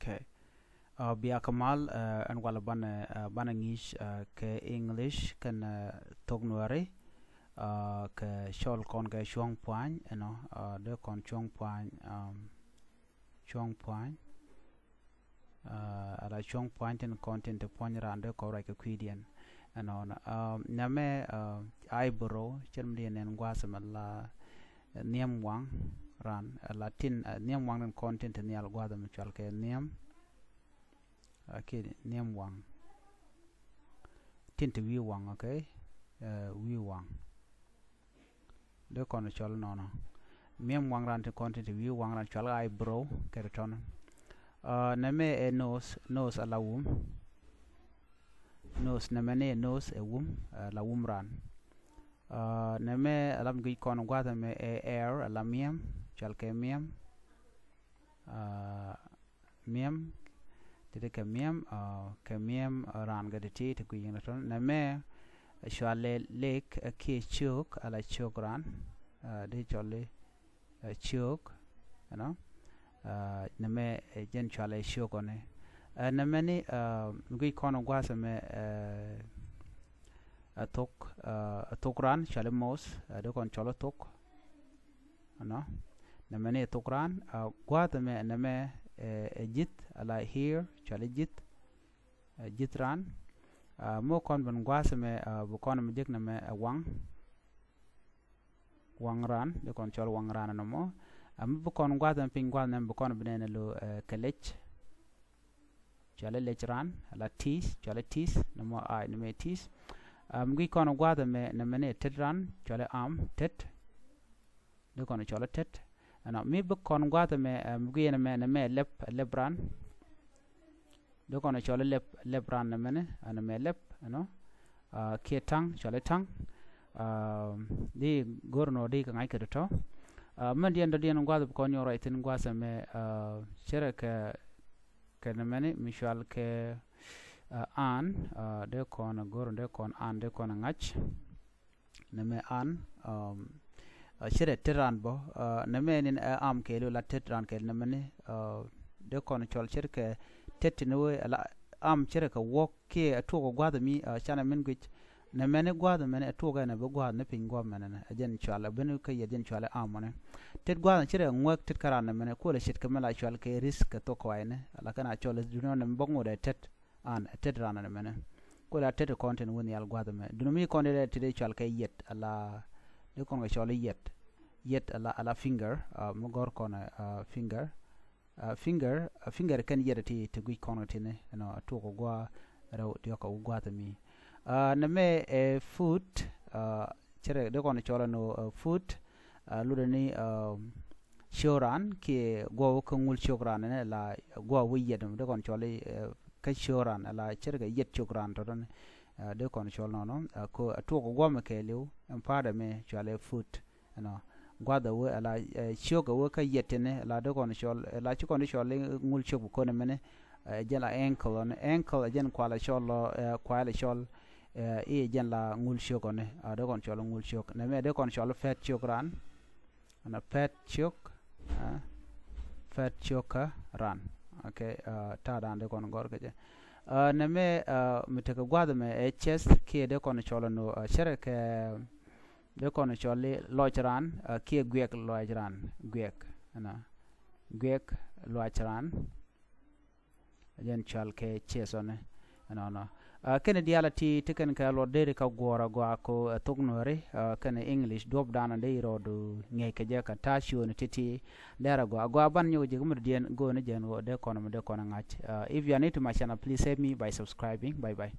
Okay. Bia kamal an wala bana ngish ke English kan tog nuare ke shol kon ke shuang puan de kon shuang puan ala shuang puan ten content te puan rande ko ra ke kwidian name eyebrow chermdi nen gwasam la niam wang ran latin niam wang den content ni al gwadam chal ke niam okay niam wang tint wi wang okay wi wang de kon chal no niam wang ran te content wi wang ran chal eyebrow ke ton name e nose ala nose name nose e la ran name alam gi kon gwada me air ala miam chal ke miam miam tede ke miam ran ga de ti te ku yin ton name shale lek ke chok ala chok ran de chole chok name jen chale chok one name ni gi kon gwada me thok ran chale mos de kon cholo thok name ne thok ran gwada me name jit ala here chale jit ran mo kon ban gwasa me bu kon me dik name wang ran de kon cholo wang ran no mo bu kon gwada ping gwada bu kon bene lo kelech chale lech ran ala tis chale tis no mo ai name tis gi kon gwada me name ne tet ran chale tet de kon cholo tet mi bu kon gwada me gi me lep ran de kon cholo lep ran me lep ke tang chole tang di gorno di ka ngai ke to man dien do dien gwada kon yoro itin gwasa me chere ke name mi shal ke an de kon gorno de kon an de kon ngach name an chere teran bo name nin am ke lo la tetran ke name de kon chol chere ke tet no ala am chere ka wok ke to go gwada mi chana min gwich name ne gwada men to ga na bo gwada ne pin gwa men ajen chala benu ke ajen chala amone tet gwada chere ngwek tet karan name ko le shit kamela chal ke risk to ko ayne ala kana chol duno ne bongo de tet an tet ran name ko la tet content woni al gwada me duno mi kon de tet chal ke yet ala de kon ga chol yet ala finger mo gor kon finger finger kan yerati te gui konotine to ko gwa raw de ko gwa ta mi na me foot chere de kon chola no foot ludani shoran ke gwa ko ngul chokran ne la gwa wi yedum de kon chole ka shoran la chere ga yet chokran to don de kon chola no ko to ko gwa me ke lew en pada me chole foot gwada we ala shoga we ka yetene la de kon shol la chi kon shol ngul chok ko ne mene jela ankle jen kwala shol kwala shol jen la ngul chok ne de kon shol ngul chok ne me de kon shol fat chok ran ana fat chok ran okay ta dan de kon gor ke je ne me mite ko gwada me chest ke de kon shol no shere ke de kon chole lochran ke gwek lochran gwek lochran jen chal ke chesone kene dialati tiken ka lo de ka gora gwa ko tugnore kene english dob dana de rodu nge ke je ka tashu ne titi dera gwa ban nyu je gumur dien go ne jen go de kon ngach if you are new to my channel, please help me by subscribing. Bye bye.